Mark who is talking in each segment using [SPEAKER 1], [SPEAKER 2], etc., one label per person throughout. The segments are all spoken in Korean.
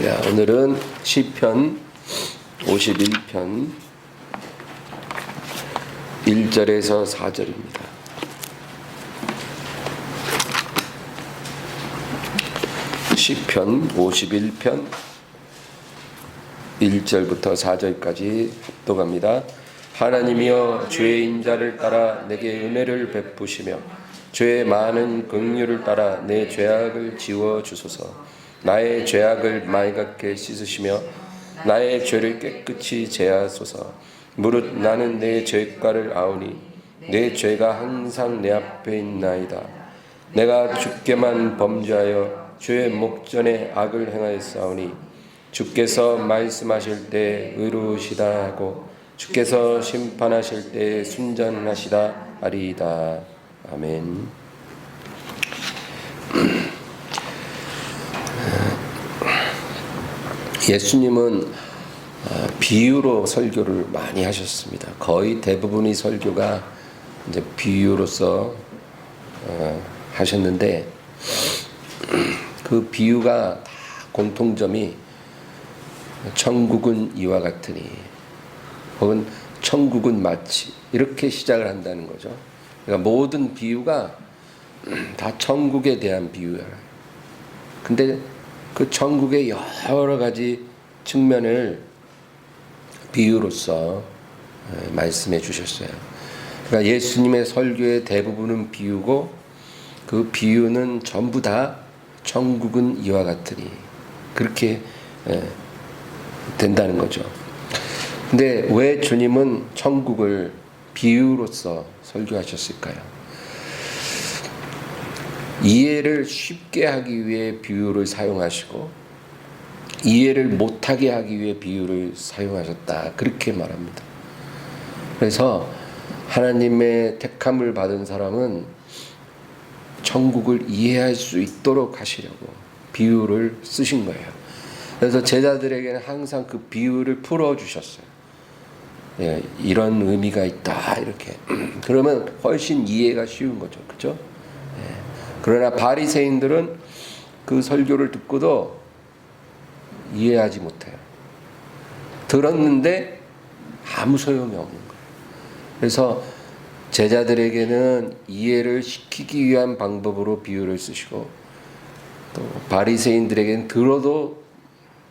[SPEAKER 1] 오늘은 시편 51편 1절에서 4절입니다. 시편 51편 1절부터 4절까지 합독합니다. 하나님이여, 주의 인자를 따라 내게 은혜를 베푸시며 주의 많은 긍휼을 따라 내 죄악을 지워 주소서. 나의 죄악을 맑게 씻으시며 나의 죄를 깨끗이 제하소서. 무릇 나는 내 죄가를 아오니 내 죄가 항상 내 앞에 있나이다. 내가 주께만 범죄하여 주의 목전에 악을 행하였사오니 주께서 말씀하실 때 의로우시다 하고 주께서 심판하실 때 순전하시다 하리이다. 아멘. 예수님은 비유로 설교를 많이 하셨습니다. 거의 대부분의 설교가 이제 비유로서 하셨는데, 그 비유가 다 공통점이 천국은 이와 같으니, 혹은 천국은 마치, 이렇게 시작을 한다는 거죠. 그러니까 모든 비유가 다 천국에 대한 비유예요. 근데 그 천국의 여러 가지 측면을 비유로서 말씀해 주셨어요. 그러니까 예수님의 설교의 대부분은 비유고, 그 비유는 전부 다 천국은 이와 같으니, 그렇게 된다는 거죠. 근데 왜 주님은 천국을 비유로서 설교하셨을까요? 이해를 쉽게 하기 위해 비유를 사용하시고 이해를 못하게 하기 위해 비유를 사용하셨다, 그렇게 말합니다. 그래서 하나님의 택함을 받은 사람은 천국을 이해할 수 있도록 하시려고 비유를 쓰신 거예요. 그래서 제자들에게는 항상 그 비유를 풀어주셨어요. 예, 이런 의미가 있다, 이렇게. 그러면 훨씬 이해가 쉬운 거죠. 그렇죠? 그러나 바리새인들은 그 설교를 듣고도 이해하지 못해요. 들었는데 아무 소용이 없는 거예요. 그래서 제자들에게는 이해를 시키기 위한 방법으로 비유를 쓰시고, 또 바리새인들에게는 들어도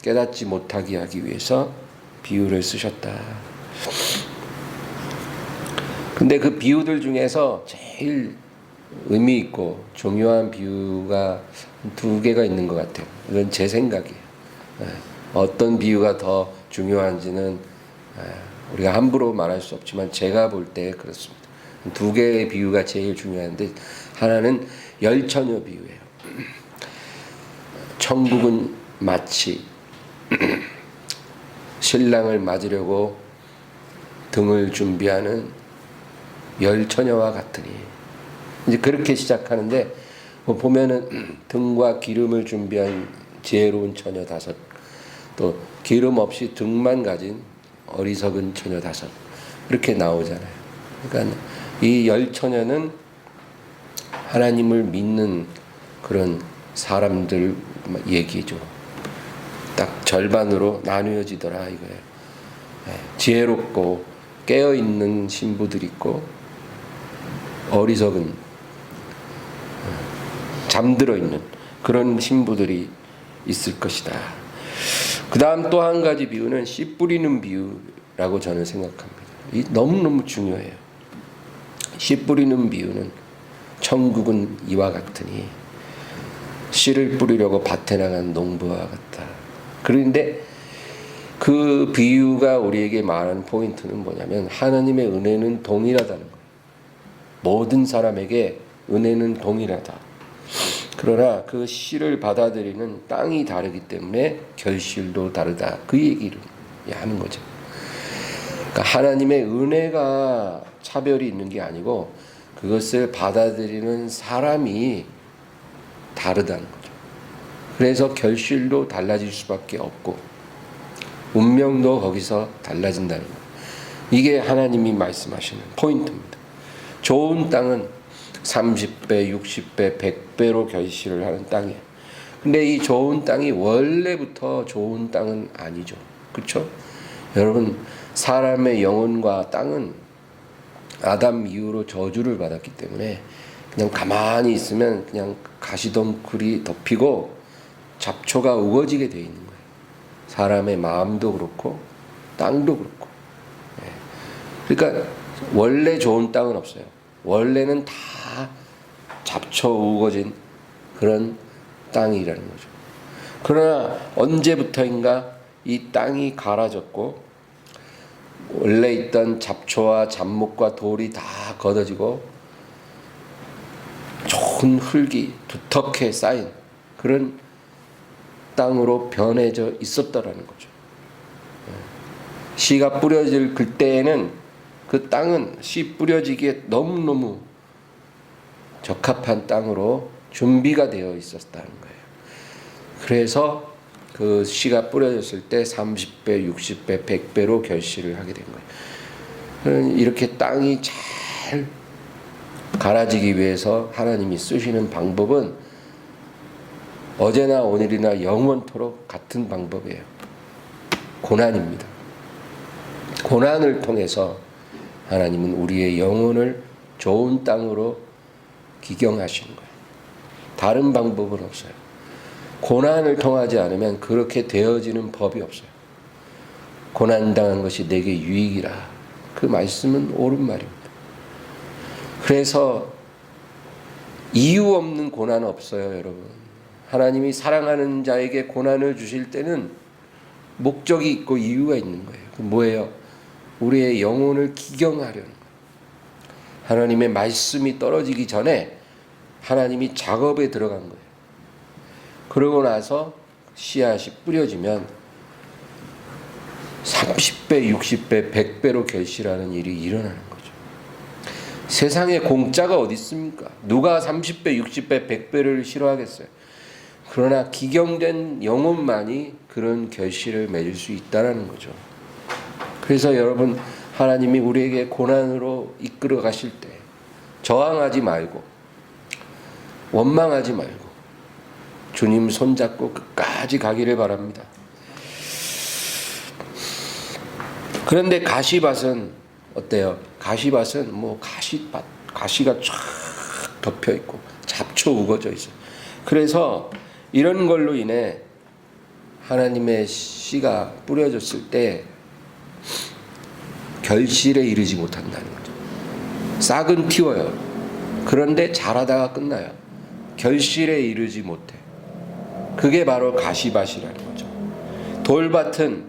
[SPEAKER 1] 깨닫지 못하게 하기 위해서 비유를 쓰셨다. 근데 그 비유들 중에서 제일 의미 있고 중요한 비유가 두 개가 있는 것 같아요. 이건 제 생각이에요. 어떤 비유가 더 중요한지는 우리가 함부로 말할 수 없지만 제가 볼 때 그렇습니다. 두 개의 비유가 제일 중요한데, 하나는 열처녀 비유예요. 천국은 마치 신랑을 맞으려고 등을 준비하는 열처녀와 같으니, 이제 그렇게 시작하는데, 보면은 등과 기름을 준비한 지혜로운 처녀 5, 또 기름 없이 등만 가진 어리석은 처녀 5, 이렇게 나오잖아요. 그러니까 이 열처녀는 하나님을 믿는 그런 사람들 얘기죠. 딱 절반으로 나누어지더라 이거예요. 지혜롭고 깨어있는 신부들 있고, 어리석은 잠들어 있는 그런 신부들이 있을 것이다. 그 다음 또 한 가지 비유는 씨 뿌리는 비유라고 저는 생각합니다. 이 너무너무 중요해요. 씨 뿌리는 비유는 천국은 이와 같으니, 씨를 뿌리려고 밭에 나간 농부와 같다. 그런데 그 비유가 우리에게 말하는 포인트는 뭐냐면, 하나님의 은혜는 동일하다는 거예요. 모든 사람에게 은혜는 동일하다. 그러나 그 씨를 받아들이는 땅이 다르기 때문에 결실도 다르다, 그 얘기를 하는 거죠. 그러니까 하나님의 은혜가 차별이 있는 게 아니고, 그것을 받아들이는 사람이 다르다는 거죠. 그래서 결실도 달라질 수밖에 없고 운명도 거기서 달라진다는 거예요. 이게 하나님이 말씀하시는 포인트입니다. 좋은 땅은 30배, 60배, 100배로 결실을 하는 땅이에요. 근데 이 좋은 땅이 원래부터 좋은 땅은 아니죠. 그렇죠? 여러분, 사람의 영혼과 땅은 아담 이후로 저주를 받았기 때문에 그냥 가만히 있으면 그냥 가시덩굴이 덮이고 잡초가 우거지게 돼 있는 거예요. 사람의 마음도 그렇고 땅도 그렇고. 그러니까 원래 좋은 땅은 없어요. 원래는 다 잡초 우거진 그런 땅이라는 거죠. 그러나 언제부터인가 이 땅이 갈아졌고 원래 있던 잡초와 잡목과 돌이 다 걷어지고 좋은 흙이 두텁게 쌓인 그런 땅으로 변해져 있었다라는 거죠. 씨가 뿌려질 그때에는 그 땅은 씨 뿌려지기에 너무너무 적합한 땅으로 준비가 되어 있었다는 거예요. 그래서 그 씨가 뿌려졌을 때 30배, 60배, 100배로 결실을 하게 된 거예요. 이렇게 땅이 잘 갈아지기 위해서 하나님이 쓰시는 방법은 어제나 오늘이나 영원토록 같은 방법이에요. 고난입니다. 고난을 통해서 하나님은 우리의 영혼을 좋은 땅으로 기경하시는 거예요. 다른 방법은 없어요. 고난을 통하지 않으면 그렇게 되어지는 법이 없어요. 고난당한 것이 내게 유익이라. 그 말씀은 옳은 말입니다. 그래서 이유 없는 고난은 없어요, 여러분. 하나님이 사랑하는 자에게 고난을 주실 때는 목적이 있고 이유가 있는 거예요. 그 뭐예요? 우리의 영혼을 기경하려는 거예요. 하나님의 말씀이 떨어지기 전에 하나님이 작업에 들어간 거예요. 그러고 나서 씨앗이 뿌려지면 30배, 60배, 100배로 결실하는 일이 일어나는 거죠. 세상에 공짜가 어디 있습니까? 누가 30배, 60배, 100배를 싫어하겠어요? 그러나 기경된 영혼만이 그런 결실을 맺을 수 있다는 거죠. 그래서 여러분, 하나님이 우리에게 고난으로 이끌어 가실 때 저항하지 말고 원망하지 말고 주님 손잡고 끝까지 가기를 바랍니다. 그런데 가시밭은 어때요? 가시밭은 뭐 가시가 쫙 덮여 있고 잡초 우거져 있어요. 그래서 이런 걸로 인해 하나님의 씨가 뿌려졌을 때 결실에 이르지 못한다는 거죠. 싹은 틔워요. 그런데 자라다가 끝나요. 결실에 이르지 못해. 그게 바로 가시밭이라는 거죠. 돌밭은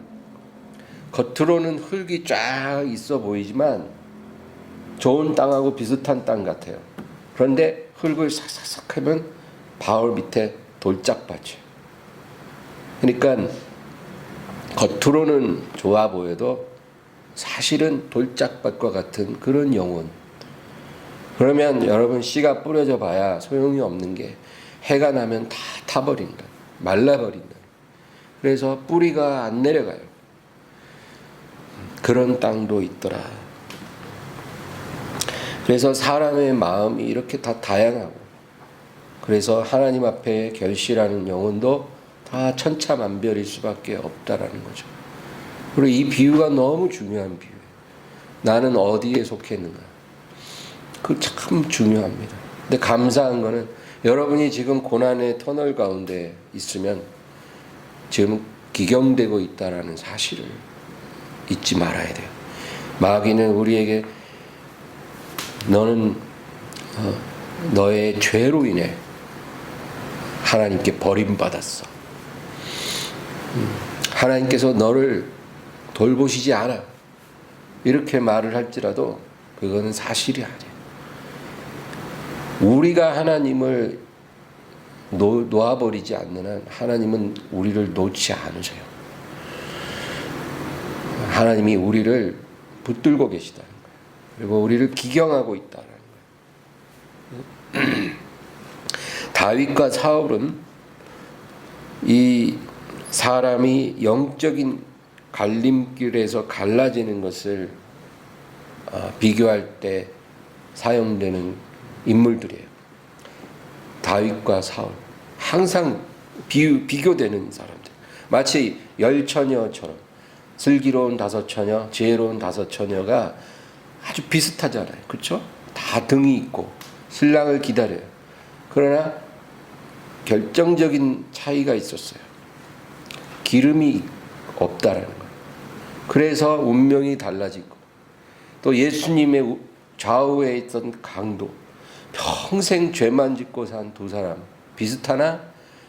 [SPEAKER 1] 겉으로는 흙이 쫙 있어 보이지만 좋은 땅하고 비슷한 땅 같아요. 그런데 흙을 싹싹싹 하면 바울 밑에 돌짝밭이에요. 그러니까 겉으로는 좋아 보여도 사실은 돌짝밭과 같은 그런 영혼. 그러면 여러분, 씨가 뿌려져 봐야 소용이 없는 게 해가 나면 다 타버린다. 말라버린다. 그래서 뿌리가 안 내려가요. 그런 땅도 있더라. 그래서 사람의 마음이 이렇게 다 다양하고, 그래서 하나님 앞에 결실하는 영혼도 다 천차만별일 수밖에 없다라는 거죠. 그리고 이 비유가 너무 중요한 비유예요. 나는 어디에 속했는가. 그 참 중요합니다. 근데 감사한 거는 여러분이 지금 고난의 터널 가운데 있으면 지금 기경되고 있다라는 사실을 잊지 말아야 돼요. 마귀는 우리에게 너는 너의 죄로 인해 하나님께 버림받았어. 하나님께서 너를 돌보시지 않아. 이렇게 말을 할지라도 그거는 사실이 아니에요. 우리가 하나님을 놓아버리지 않는 한 하나님은 우리를 놓지 않으세요. 하나님이 우리를 붙들고 계시다는 거예요. 그리고 우리를 기경하고 있다는 거예요. 다윗과 사울은 이 사람이 영적인 갈림길에서 갈라지는 것을 비교할 때 사용되는 인물들이에요. 다윗과 사울. 항상 비교되는 사람들. 마치 열처녀처럼 슬기로운 다섯 처녀, 지혜로운 다섯 처녀가 아주 비슷하잖아요. 그렇죠? 다 등이 있고 신랑을 기다려요. 그러나 결정적인 차이가 있었어요. 기름이 없다라는 거예요. 그래서 운명이 달라지고 또 예수님의 좌우에 있던 강도, 평생 죄만 짓고 산 두 사람 비슷하나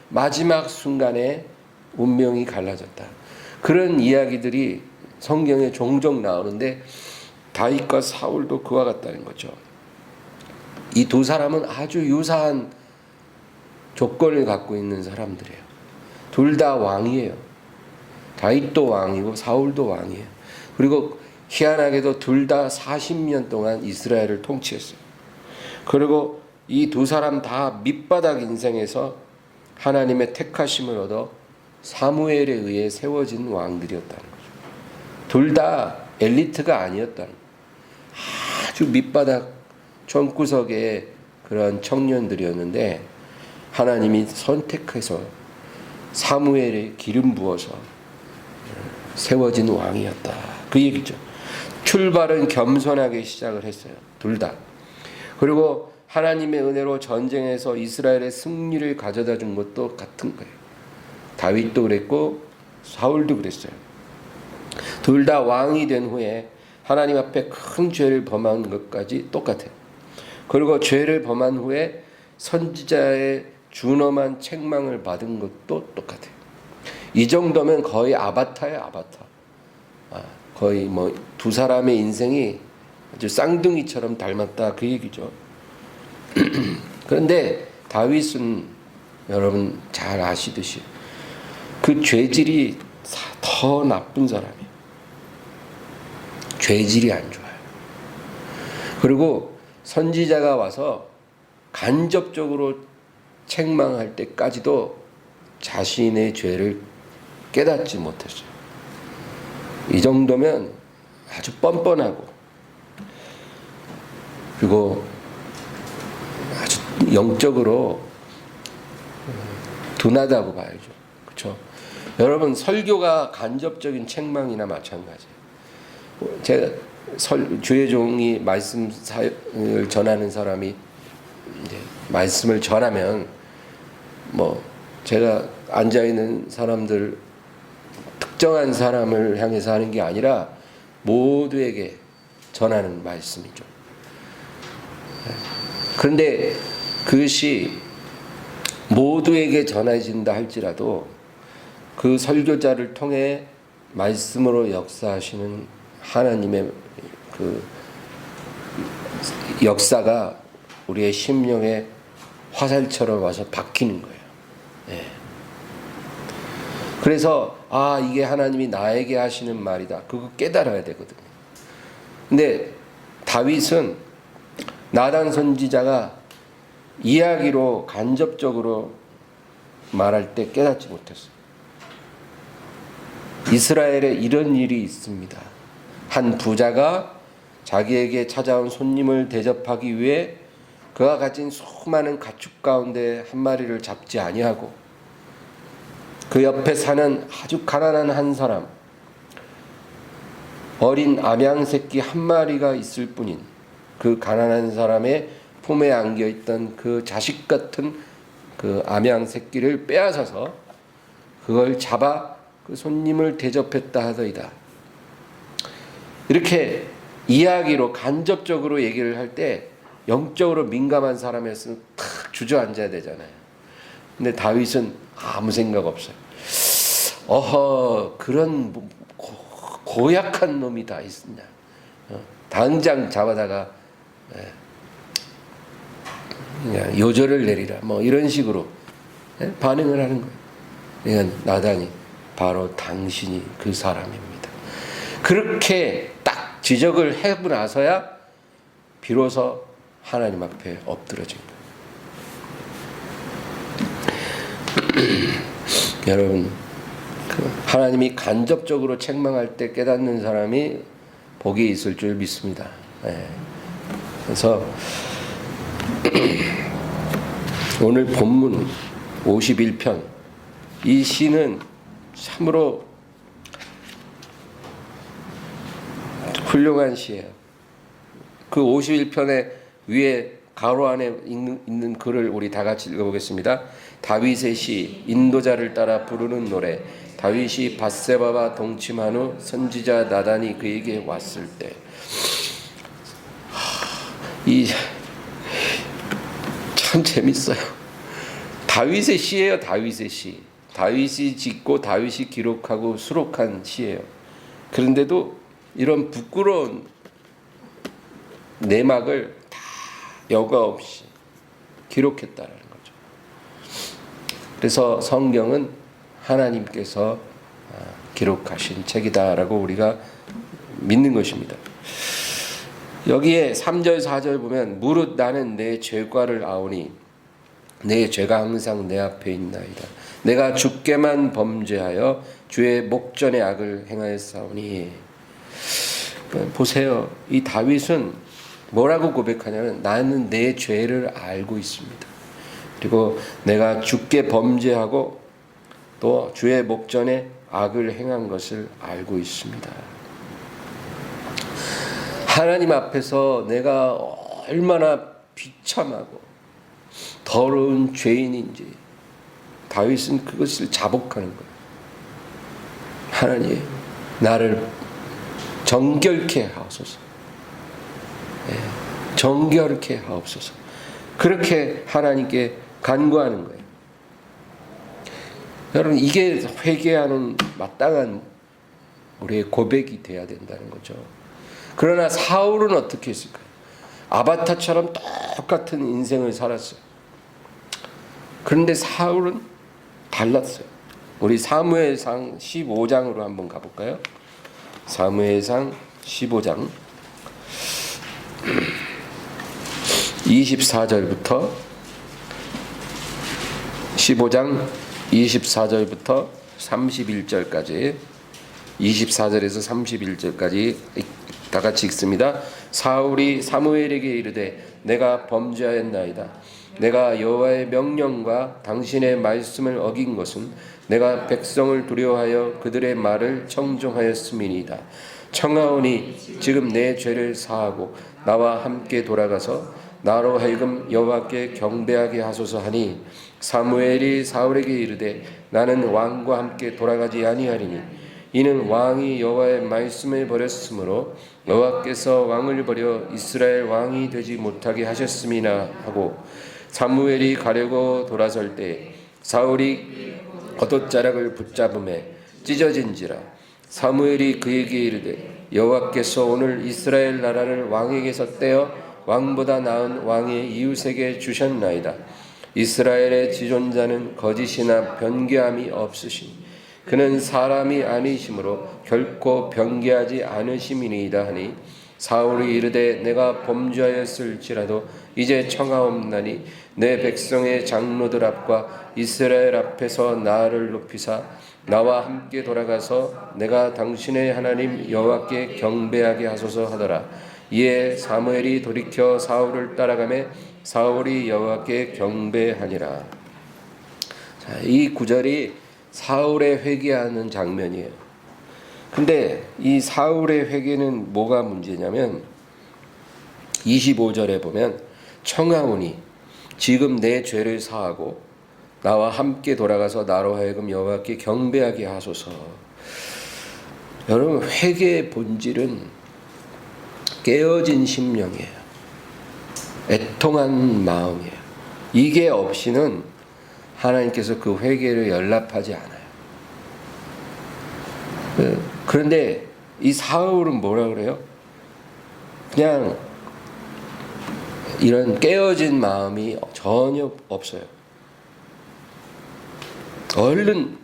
[SPEAKER 1] 마지막 순간에 운명이 갈라졌다. 그런 이야기들이 성경에 종종 나오는데 다윗과 사울도 그와 같다는 거죠. 이 두 사람은 아주 유사한 조건을 갖고 있는 사람들이에요. 둘 다 왕이에요. 다윗도 왕이고 사울도 왕이에요. 그리고 희한하게도 둘 다 40년 동안 이스라엘을 통치했어요. 그리고 이 두 사람 다 밑바닥 인생에서 하나님의 택하심을 얻어 사무엘에 의해 세워진 왕들이었다는 거죠. 둘 다 엘리트가 아니었다는 거예요. 아주 밑바닥 촌구석의 그런 청년들이었는데 하나님이 선택해서 사무엘에 기름 부어서 세워진 왕이었다. 그 얘기죠. 출발은 겸손하게 시작을 했어요. 둘 다. 그리고 하나님의 은혜로 전쟁에서 이스라엘의 승리를 가져다 준 것도 같은 거예요. 다윗도 그랬고 사울도 그랬어요. 둘 다 왕이 된 후에 하나님 앞에 큰 죄를 범한 것까지 똑같아요. 그리고 죄를 범한 후에 선지자의 준엄한 책망을 받은 것도 똑같아요. 이 정도면 거의 아바타예요, 아바타. 거의 뭐 두 사람의 인생이 아주 쌍둥이처럼 닮았다 그 얘기죠. 그런데 다윗은 여러분 잘 아시듯이 그 죄질이 더 나쁜 사람이에요. 죄질이 안 좋아요. 그리고 선지자가 와서 간접적으로 책망할 때까지도 자신의 죄를 깨닫지 못했어요. 이 정도면 아주 뻔뻔하고 그리고 아주 영적으로 둔하다고 봐야죠. 그렇죠? 여러분 설교가 간접적인 책망이나 마찬가지예요. 제가 주의 종이 말씀 사역을 전하는 사람이 이제 말씀을 전하면 뭐 제가 앉아 있는 사람들 특정한 사람을 향해서 하는 게 아니라 모두에게 전하는 말씀이죠. 그런데 그것이 모두에게 전해진다 할지라도 그 설교자를 통해 말씀으로 역사하시는 하나님의 그 역사가 우리의 심령에 화살처럼 와서 박히는 거예요. 예. 그래서 이게 하나님이 나에게 하시는 말이다. 그거 깨달아야 되거든요. 근데 다윗은 나단 선지자가 이야기로 간접적으로 말할 때 깨닫지 못했어요. 이스라엘에 이런 일이 있습니다. 한 부자가 자기에게 찾아온 손님을 대접하기 위해 그가 가진 수많은 가축 가운데 한 마리를 잡지 아니하고 그 옆에 사는 아주 가난한 한 사람, 어린 암양 새끼 한 마리가 있을 뿐인 그 가난한 사람의 품에 안겨있던 그 자식 같은 그 암양 새끼를 빼앗아서 그걸 잡아 그 손님을 대접했다 하더이다. 이렇게 이야기로 간접적으로 얘기를 할 때 영적으로 민감한 사람이었으면 탁 주저앉아야 되잖아요. 근데 다윗은 아무 생각 없어요. 그런 고약한 놈이 다 있냐. 당장 잡아다가 그냥 요절을 내리라. 뭐 이런 식으로 반응을 하는 거예요. 그러니까 나단이 바로 당신이 그 사람입니다. 그렇게 딱 지적을 하고 나서야 비로소 하나님 앞에 엎드러진 거예요. 여러분, 하나님이 간접적으로 책망할 때 깨닫는 사람이 복이 있을 줄 믿습니다. 그래서 오늘 본문 51편 이 시는 참으로 훌륭한 시예요. 그 51편의 위에 가로 안에 있는 글을 우리 다 같이 읽어보겠습니다. 다윗의 시, 인도자를 따라 부르는 노래. 다윗이 밧세바와 동침한 후 선지자 나단이 그에게 왔을 때. 참 재밌어요. 다윗의 시예요. 다윗의 시. 다윗이 짓고 다윗이 기록하고 수록한 시예요. 그런데도 이런 부끄러운 내막을 다 여과 없이 기록했다라는 거죠. 그래서 성경은 하나님께서 기록하신 책이다라고 우리가 믿는 것입니다. 여기에 3절 4절 보면 무릇 나는 내 죄과를 아오니 내 죄가 항상 내 앞에 있나이다. 내가 주께만 범죄하여 주의 목전에 악을 행하였사오니. 보세요. 이 다윗은 뭐라고 고백하냐면 나는 내 죄를 알고 있습니다. 그리고 내가 주께 범죄하고 또 주의 목전에 악을 행한 것을 알고 있습니다. 하나님 앞에서 내가 얼마나 비참하고 더러운 죄인인지 다윗은 그것을 자복하는 거예요. 하나님, 나를 정결케 하옵소서. 정결케 하옵소서. 그렇게 하나님께 간구하는 거예요. 여러분, 이게 회개하는 마땅한 우리의 고백이 돼야 된다는 거죠. 그러나 사울은 어떻게 했을까요? 아바타처럼 똑같은 인생을 살았어요. 그런데 사울은 달랐어요. 우리 사무엘상 15장으로 한번 가볼까요? 사무엘상 15장 24절부터 15장 24절부터 31절까지 24절에서 31절까지 다 같이 읽습니다. 사울이 사무엘에게 이르되 내가 범죄하였나이다. 내가 여호와의 명령과 당신의 말씀을 어긴 것은 내가 백성을 두려워하여 그들의 말을 청종하였음이니이다. 청하오니 지금 내 죄를 사하고 나와 함께 돌아가서 나로 하여금 여호와께 경배하게 하소서 하니 사무엘이 사울에게 이르되 나는 왕과 함께 돌아가지 아니하리니 이는 왕이 여호와의 말씀을 버렸으므로 여호와께서 왕을 버려 이스라엘 왕이 되지 못하게 하셨음이나 하고 사무엘이 가려고 돌아설 때 사울이 겉옷자락을 붙잡음에 찢어진지라. 사무엘이 그에게 이르되 여호와께서 오늘 이스라엘 나라를 왕에게서 떼어 왕보다 나은 왕의 이웃에게 주셨나이다. 이스라엘의 지존자는 거짓이나 변개함이 없으시니 그는 사람이 아니시므로 결코 변개하지 않으심이니이다 하니 사울이 이르되 내가 범죄하였을지라도 이제 청하옵나니 내 백성의 장로들 앞과 이스라엘 앞에서 나를 높이사 나와 함께 돌아가서 내가 당신의 하나님 여호와께 경배하게 하소서 하더라. 이에 사무엘이 돌이켜 사울을 따라가매 사울이 여호와께 경배하니라. 자, 이 구절이 사울의 회개하는 장면이에요. 근데 이 사울의 회개는 뭐가 문제냐면 25절에 보면 청하오니 지금 내 죄를 사하고 나와 함께 돌아가서 나로 하여금 여호와께 경배하게 하소서. 여러분, 회개의 본질은 깨어진 심령이에요. 애통한 마음이에요. 이게 없이는 하나님께서 그 회개를 연락하지 않아요. 그런데 이 사울은 뭐라 그래요? 그냥 이런 깨어진 마음이 전혀 없어요. 얼른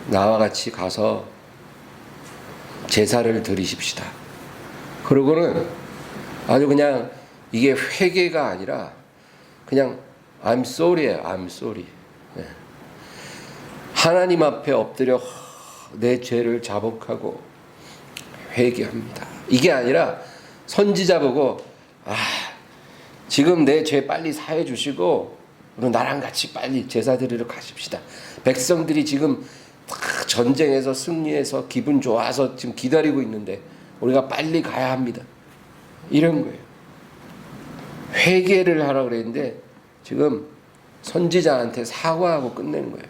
[SPEAKER 1] 나와 같이 가서 제사를 드리십시다. 그러고는 아주 그냥 이게 회개가 아니라 그냥 I'm sorry예요. I'm sorry. 네. 하나님 앞에 엎드려 내 죄를 자복하고 회개합니다. 이게 아니라 선지자 보고 지금 내 죄 빨리 사해 주시고 우리 나랑 같이 빨리 제사 드리러 가십시다. 백성들이 지금 다 전쟁에서 승리해서 기분 좋아서 지금 기다리고 있는데 우리가 빨리 가야 합니다. 이런 거예요. 회개를 하라 그랬는데 지금 선지자한테 사과하고 끝내는 거예요.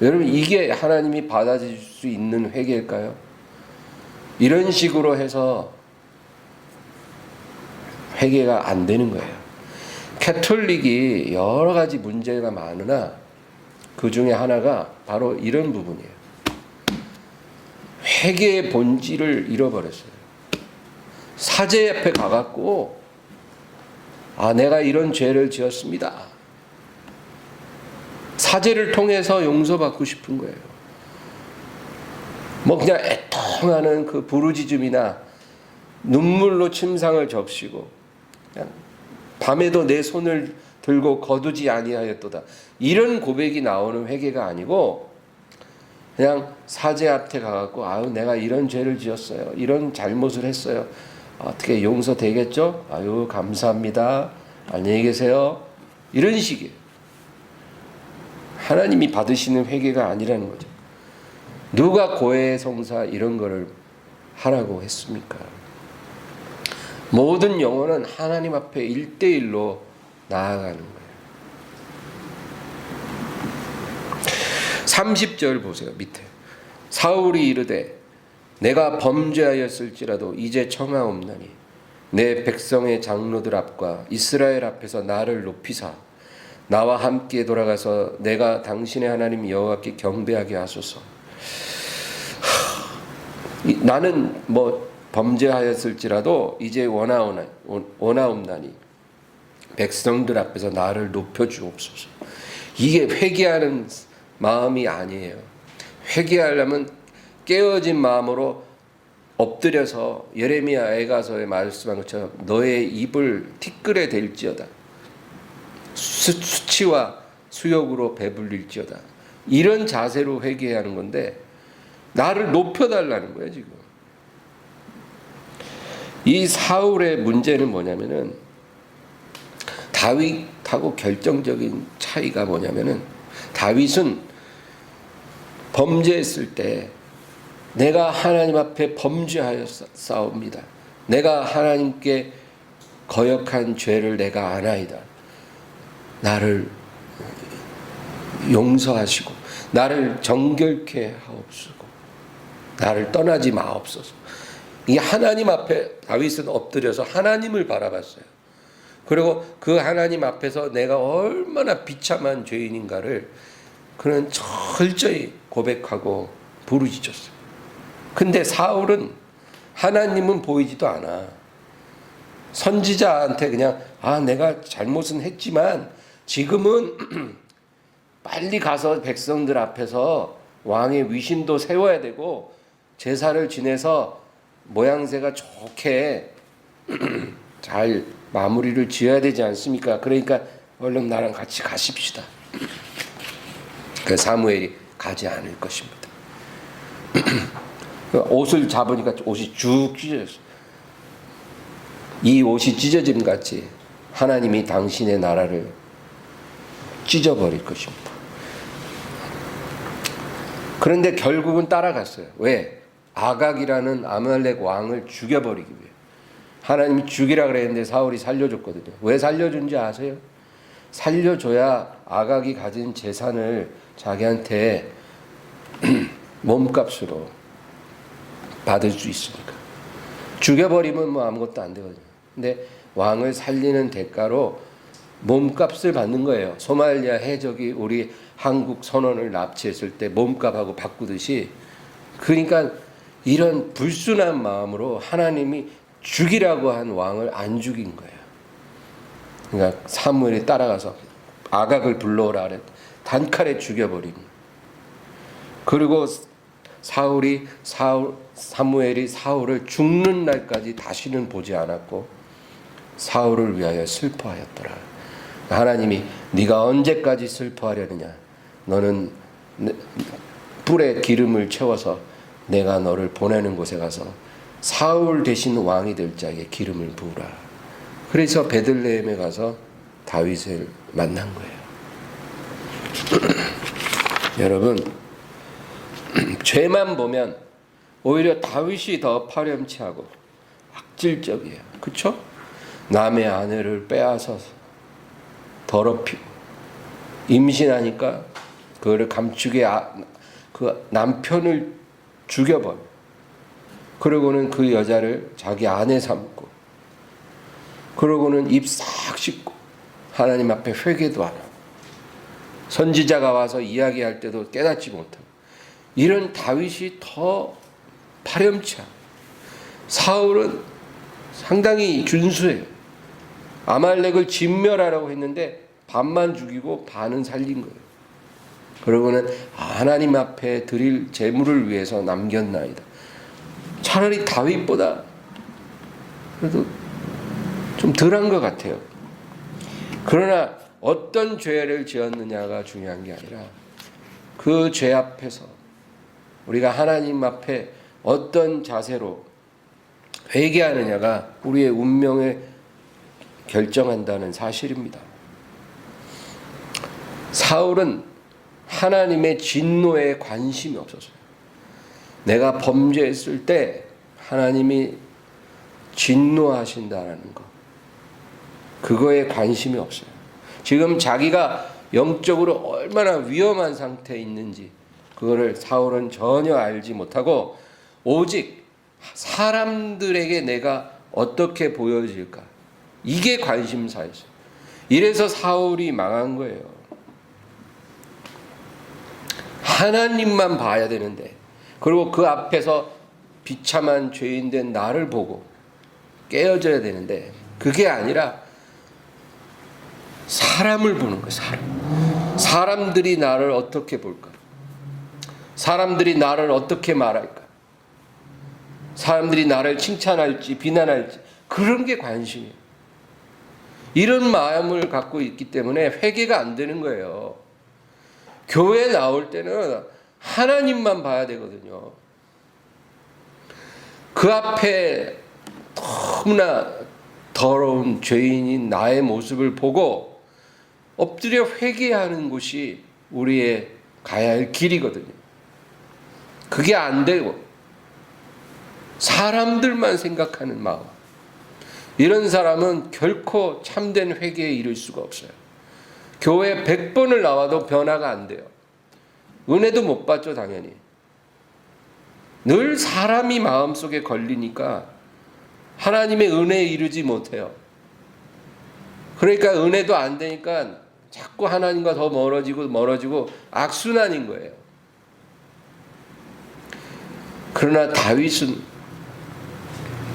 [SPEAKER 1] 여러분, 이게 하나님이 받아줄 수 있는 회개일까요? 이런 식으로 해서 회개가 안 되는 거예요. 캐톨릭이 여러 가지 문제가 많으나 그 중에 하나가 바로 이런 부분이에요. 회개의 본질을 잃어버렸어요. 사제 옆에 가갖고 내가 이런 죄를 지었습니다. 사제를 통해서 용서받고 싶은 거예요. 뭐 그냥 애통하는 그 부르짖음이나 눈물로 침상을 적시고 그냥 밤에도 내 손을 들고 거두지 아니하였도다. 이런 고백이 나오는 회개가 아니고 그냥 사제 앞에 가갖고 내가 이런 죄를 지었어요. 이런 잘못을 했어요. 어떻게 용서되겠죠? 감사합니다. 안녕히 계세요. 이런 식이에요. 하나님이 받으시는 회개가 아니라는 거죠. 누가 고해성사 이런 거를 하라고 했습니까? 모든 영혼은 하나님 앞에 1대1로 나아가는 거예요. 30절 보세요. 밑에 사울이 이르되 내가 범죄하였을지라도 이제 청하옵나니 내 백성의 장로들 앞과 이스라엘 앞에서 나를 높이사 나와 함께 돌아가서 내가 당신의 하나님 여호와께 경배하게 하소서. 나는 뭐 범죄하였을지라도 이제 원하옵나니 백성들 앞에서 나를 높여주옵소서. 이게 회개하는 마음이 아니에요. 회개하려면 깨어진 마음으로 엎드려서 예레미야 애가서에 말씀한 것처럼 너의 입을 티끌에 댈지어다. 수치와 수욕으로 배불릴지어다. 이런 자세로 회개해야 하는 건데 나를 높여달라는 거예요. 지금 이 사울의 문제는 뭐냐면은 다윗하고 결정적인 차이가 뭐냐면은 다윗은 범죄했을 때 내가 하나님 앞에 범죄하였사옵니다. 내가 하나님께 거역한 죄를 내가 아나이다. 나를 용서하시고 나를 정결케 하옵소서. 나를 떠나지 마옵소서. 이 하나님 앞에 다윗은 엎드려서 하나님을 바라봤어요. 그리고 그 하나님 앞에서 내가 얼마나 비참한 죄인인가를 그는 철저히 고백하고 부르짖었어요. 근데 사울은 하나님은 보이지도 않아. 선지자한테 그냥 내가 잘못은 했지만 지금은 빨리 가서 백성들 앞에서 왕의 위신도 세워야 되고 제사를 지내서 모양새가 좋게 잘 마무리를 지어야 되지 않습니까? 그러니까 얼른 나랑 같이 가십시다. 그 사무엘이 가지 않을 것입니다. 옷을 잡으니까 옷이 쭉 찢어졌어요. 이 옷이 찢어짐 같이 하나님이 당신의 나라를 찢어버릴 것입니다. 그런데 결국은 따라갔어요. 왜? 아각이라는 아말렉 왕을 죽여버리기 위해. 하나님이 죽이라 그랬는데 사울이 살려줬거든요. 왜 살려준지 아세요? 살려줘야 아각이 가진 재산을 자기한테 몸값으로 받을 수 있으니까. 죽여버리면 뭐 아무것도 안 되거든요. 근데 왕을 살리는 대가로 몸값을 받는 거예요. 소말리아 해적이 우리 한국 선원을 납치했을 때 몸값하고 바꾸듯이. 그러니까 이런 불순한 마음으로 하나님이 죽이라고 한 왕을 안 죽인 거예요. 그러니까 사무엘이 따라가서 아각을 불러오라 그랬 단칼에 죽여버린. 그리고 사무엘이 사울을 죽는 날까지 다시는 보지 않았고 사울을 위하여 슬퍼하였더라. 하나님이 네가 언제까지 슬퍼하려느냐? 너는 뿔에 기름을 채워서 내가 너를 보내는 곳에 가서 사울 대신 왕이 될 자에게 기름을 부으라. 그래서 베들레헴에 가서 다윗을 만난 거예요. 여러분, 죄만 보면 오히려 다윗이 더 파렴치하고 악질적이에요. 그렇죠? 남의 아내를 빼앗아서 더럽히고, 임신하니까 그거를 감추게 그 남편을 죽여버려. 그러고는 그 여자를 자기 아내 삼고, 그러고는 입 싹 씻고 하나님 앞에 회개도 안 하고, 선지자가 와서 이야기할 때도 깨닫지 못하고, 이런 다윗이 더 파렴치하고, 사울은 상당히 준수해요. 아말렉을 진멸하라고 했는데 반만 죽이고 반은 살린 거예요. 그러고는 하나님 앞에 드릴 제물을 위해서 남겼나이다. 차라리 다윗보다 그래도 좀 덜한 것 같아요. 그러나 어떤 죄를 지었느냐가 중요한 게 아니라 그 죄 앞에서 우리가 하나님 앞에 어떤 자세로 회개하느냐가 우리의 운명을 결정한다는 사실입니다. 사울은 하나님의 진노에 관심이 없었어요. 내가 범죄했을 때 하나님이 진노하신다는 것, 그거에 관심이 없어요. 지금 자기가 영적으로 얼마나 위험한 상태에 있는지 그거를 사울은 전혀 알지 못하고 오직 사람들에게 내가 어떻게 보여질까, 이게 관심사였어요. 이래서 사울이 망한 거예요. 하나님만 봐야 되는데, 그리고 그 앞에서 비참한 죄인된 나를 보고 깨어져야 되는데 그게 아니라 사람을 보는 거예요. 사람들이 나를 어떻게 볼까, 사람들이 나를 어떻게 말할까, 사람들이 나를 칭찬할지 비난할지, 그런 게 관심이에요. 이런 마음을 갖고 있기 때문에 회개가 안 되는 거예요. 교회 나올 때는 하나님만 봐야 되거든요. 그 앞에 너무나 더러운 죄인인 나의 모습을 보고 엎드려 회개하는 곳이 우리의 가야 할 길이거든요. 그게 안 되고 사람들만 생각하는 마음, 이런 사람은 결코 참된 회개에 이를 수가 없어요. 교회 100번을 나와도 변화가 안 돼요. 은혜도 못 받죠, 당연히. 늘 사람이 마음속에 걸리니까 하나님의 은혜에 이르지 못해요. 그러니까 은혜도 안 되니까 자꾸 하나님과 더 멀어지고 악순환인 거예요. 그러나 다윗은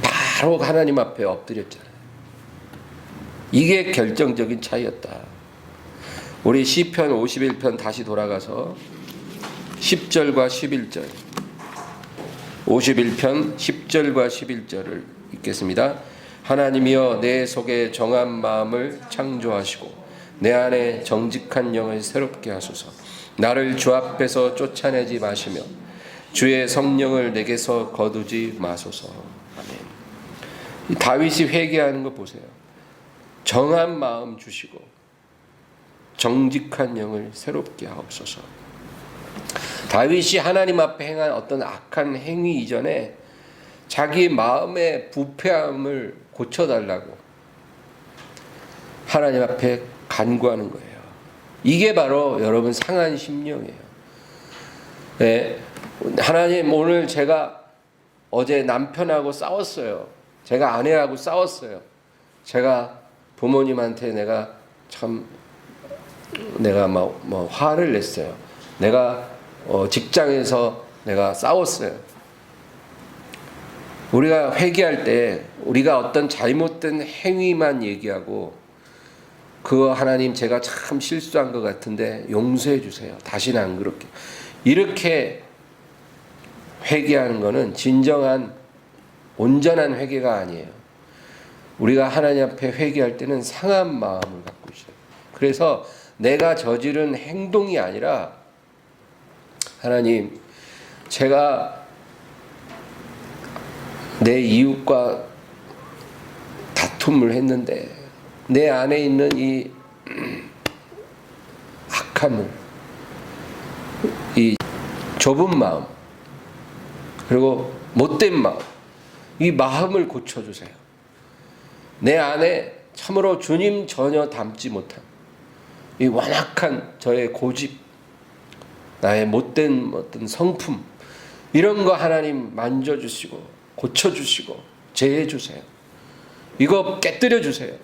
[SPEAKER 1] 바로 하나님 앞에 엎드렸잖아요. 이게 결정적인 차이였다. 우리 시편 51편 다시 돌아가서 10절과 11절, 51편 10절과 11절을 읽겠습니다. 하나님이여 내 속에 정한 마음을 창조하시고 내 안에 정직한 영을 새롭게 하소서. 나를 주 앞에서 쫓아내지 마시며 주의 성령을 내게서 거두지 마소서. 아멘. 다윗이 회개하는 거 보세요. 정한 마음 주시고 정직한 영을 새롭게 하옵소서. 다윗이 하나님 앞에 행한 어떤 악한 행위 이전에 자기 마음의 부패함을 고쳐달라고 하나님 앞에 간구하는 거예요. 이게 바로 여러분 상한 심령이에요. 네. 하나님, 오늘 제가 어제 남편하고 싸웠어요. 제가 아내하고 싸웠어요. 제가 부모님한테 내가 화를 냈어요. 내가 직장에서 내가 싸웠어요. 우리가 회개할 때 우리가 어떤 잘못된 행위만 얘기하고 그거 하나님 제가 참 실수한 것 같은데 용서해 주세요. 다시는 안 그렇게. 이렇게 회개하는 것은 진정한 온전한 회개가 아니에요. 우리가 하나님 앞에 회개할 때는 상한 마음을 갖고 있어요. 그래서 내가 저지른 행동이 아니라 하나님, 제가 내 이웃과 다툼을 했는데 내 안에 있는 이 악함을, 이 좁은 마음, 그리고 못된 마음, 이 마음을 고쳐주세요. 내 안에 참으로 주님 전혀 닮지 못한 이 완악한 저의 고집, 나의 못된 어떤 성품, 이런 거 하나님 만져주시고 고쳐주시고 제해주세요. 이거 깨뜨려주세요.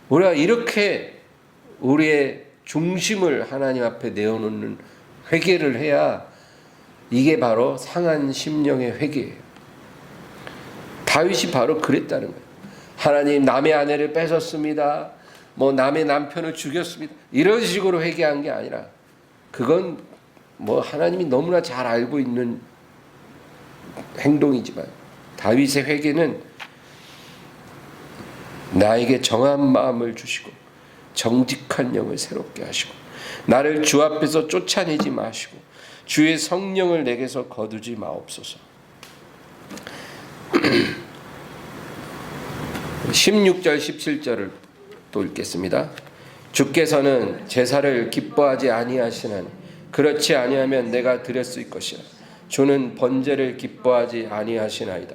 [SPEAKER 1] 우리가 이렇게 우리의 중심을 하나님 앞에 내어놓는 회개를 해야 이게 바로 상한 심령의 회개예요. 다윗이 바로 그랬다는 거예요. 하나님, 남의 아내를 뺏었습니다. 뭐 남의 남편을 죽였습니다. 이런 식으로 회개한 게 아니라, 그건 뭐 하나님이 너무나 잘 알고 있는 행동이지만, 다윗의 회개는 나에게 정한 마음을 주시고 정직한 영을 새롭게 하시고 나를 주 앞에서 쫓아내지 마시고 주의 성령을 내게서 거두지 마옵소서. 16절 17절을 또 읽겠습니다. 주께서는 제사를 기뻐하지 아니하시나니 그렇지 아니하면 내가 드렸을 것이라. 주는 번제를 기뻐하지 아니하시나이다.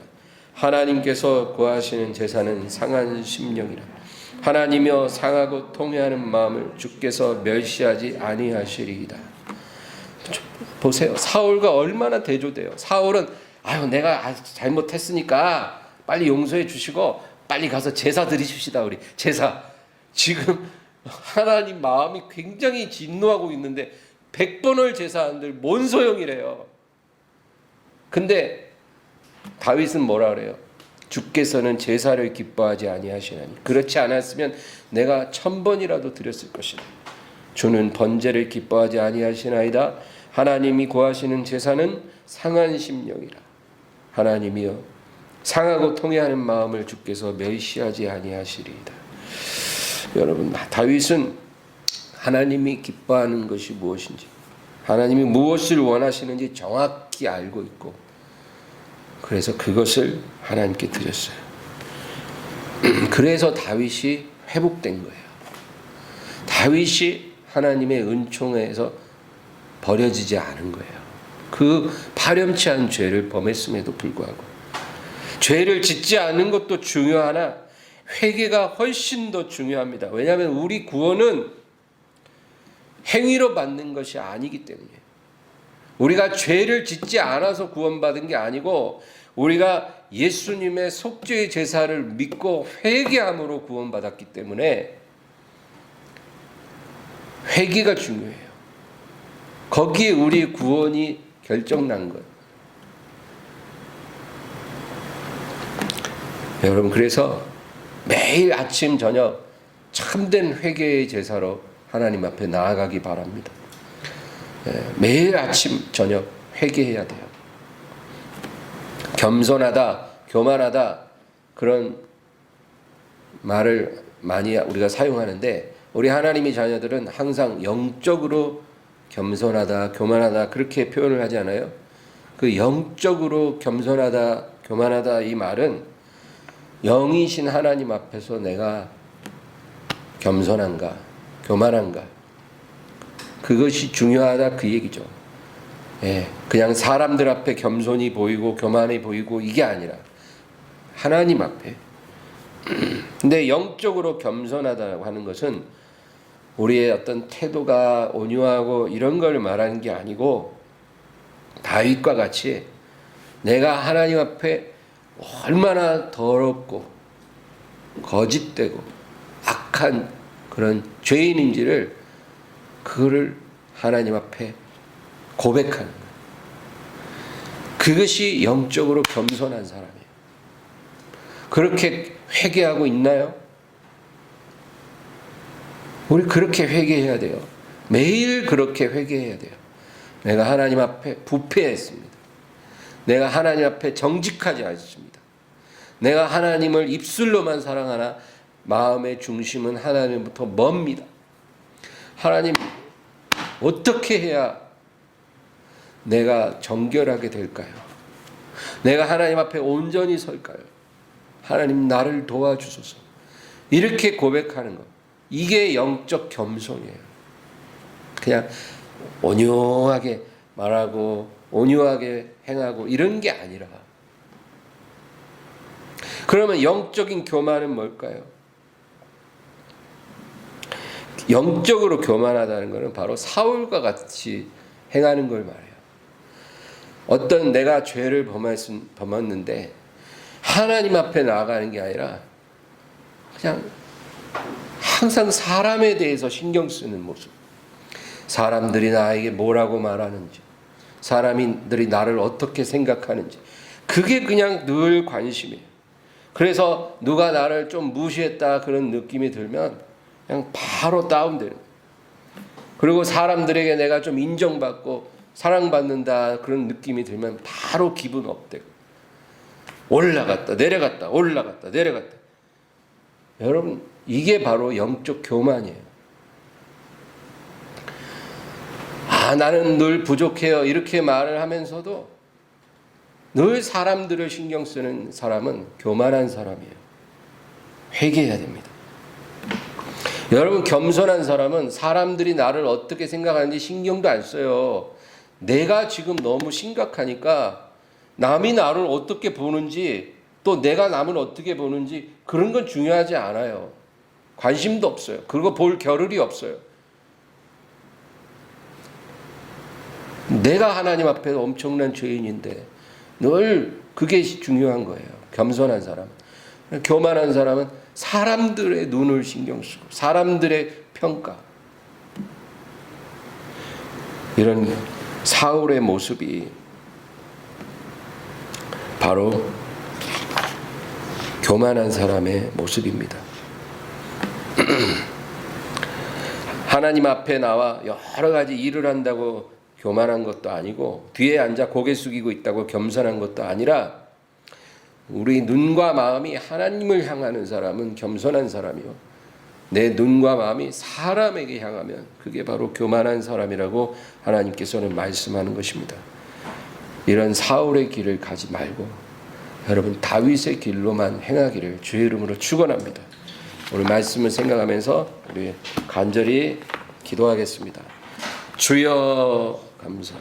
[SPEAKER 1] 하나님께서 구하시는 제사는 상한 심령이라. 하나님이여 상하고 통회하는 마음을 주께서 멸시하지 아니하시리이다. 보세요. 사울과 얼마나 대조돼요. 사울은 내가 잘못했으니까 빨리 용서해 주시고 빨리 가서 제사 드리십시다. 우리 제사. 지금 하나님 마음이 굉장히 진노하고 있는데 100번을 제사한들 뭔 소용이래요. 근데 다윗은 뭐라 그래요? 주께서는 제사를 기뻐하지 아니하시나니 그렇지 않았으면 내가 1000번이라도 드렸을 것이다. 주는 번제를 기뻐하지 아니하시나이다. 하나님이 구하시는 제사는 상한 심령이라. 하나님이여 상하고 통회하는 마음을 주께서 멸시하지 아니하시리이다. 여러분, 다윗은 하나님이 기뻐하는 것이 무엇인지, 하나님이 무엇을 원하시는지 정확히 알고 있고, 그래서 그것을 하나님께 드렸어요. 그래서 다윗이 회복된 거예요. 다윗이 하나님의 은총에서 버려지지 않은 거예요. 그 파렴치 않은 죄를 범했음에도 불구하고. 죄를 짓지 않는 것도 중요하나 회개가 훨씬 더 중요합니다. 왜냐하면 우리 구원은 행위로 받는 것이 아니기 때문에. 우리가 죄를 짓지 않아서 구원받은 게 아니고 우리가 예수님의 속죄의 제사를 믿고 회개함으로 구원받았기 때문에 회개가 중요해요. 거기에 우리 구원이 결정난 거예요. 여러분, 그래서 매일 아침 저녁 참된 회개의 제사로 하나님 앞에 나아가기 바랍니다. 매일 아침 저녁 회개해야 돼요. 겸손하다, 교만하다 그런 말을 많이 우리가 사용하는데 우리 하나님의 자녀들은 항상 영적으로 겸손하다, 교만하다 그렇게 표현을 하지 않아요? 그 영적으로 겸손하다, 교만하다 이 말은 영이신 하나님 앞에서 내가 겸손한가, 교만한가, 그것이 중요하다 그 얘기죠. 그냥 사람들 앞에 겸손히 보이고 교만해 보이고 이게 아니라 하나님 앞에. 근데 영적으로 겸손하다고 하는 것은 우리의 어떤 태도가 온유하고 이런 걸 말하는 게 아니고 다윗과 같이 내가 하나님 앞에 얼마나 더럽고 거짓되고 악한 그런 죄인인지를 그거를 하나님 앞에 고백하는 거예요. 그것이 영적으로 겸손한 사람이에요. 그렇게 회개하고 있나요? 우리 그렇게 회개해야 돼요. 매일 그렇게 회개해야 돼요. 내가 하나님 앞에 부패했습니다. 내가 하나님 앞에 정직하지 않습니다. 내가 하나님을 입술로만 사랑하나 마음의 중심은 하나님부터 멉니다. 하나님, 어떻게 해야 내가 정결하게 될까요? 내가 하나님 앞에 온전히 설까요? 하나님, 나를 도와주소서. 이렇게 고백하는 것, 이게 영적 겸손이에요. 그냥 온유하게 말하고 온유하게 행하고 이런 게 아니라. 그러면 영적인 교만은 뭘까요? 영적으로 교만하다는 것은 바로 사울과 같이 행하는 걸 말해요. 어떤 내가 죄를 범했는데 하나님 앞에 나아가는 게 아니라 그냥 항상 사람에 대해서 신경 쓰는 모습. 사람들이 나에게 뭐라고 말하는지, 사람들이 나를 어떻게 생각하는지, 그게 그냥 늘 관심이에요. 그래서 누가 나를 좀 무시했다 그런 느낌이 들면 그냥 바로 다운돼요. 그리고 사람들에게 내가 좀 인정받고 사랑받는다 그런 느낌이 들면 바로 기분 업되고 올라갔다 내려갔다 올라갔다 내려갔다. 여러분, 이게 바로 영적 교만이에요. 나는 늘 부족해요 이렇게 말을 하면서도 늘 사람들을 신경 쓰는 사람은 교만한 사람이에요. 회개해야 됩니다. 여러분, 겸손한 사람은 사람들이 나를 어떻게 생각하는지 신경도 안 써요. 내가 지금 너무 심각하니까 남이 나를 어떻게 보는지, 또 내가 남을 어떻게 보는지 그런 건 중요하지 않아요. 관심도 없어요. 그리고 볼 겨를이 없어요. 내가 하나님 앞에 엄청난 죄인인데 늘 그게 중요한 거예요. 겸손한 사람. 교만한 사람은 사람들의 눈을 신경 쓰고 사람들의 평가, 이런 사울의 모습이 바로 교만한 사람의 모습입니다. 하나님 앞에 나와 여러 가지 일을 한다고 교만한 것도 아니고, 뒤에 앉아 고개 숙이고 있다고 겸손한 것도 아니라, 우리 눈과 마음이 하나님을 향하는 사람은 겸손한 사람이요, 내 눈과 마음이 사람에게 향하면 그게 바로 교만한 사람이라고 하나님께서는 말씀하는 것입니다. 이런 사울의 길을 가지 말고 여러분 다윗의 길로만 행하기를 주의 이름으로 축원합니다. 오늘 말씀을 생각하면서 우리 간절히 기도하겠습니다. 주여 감사합니다.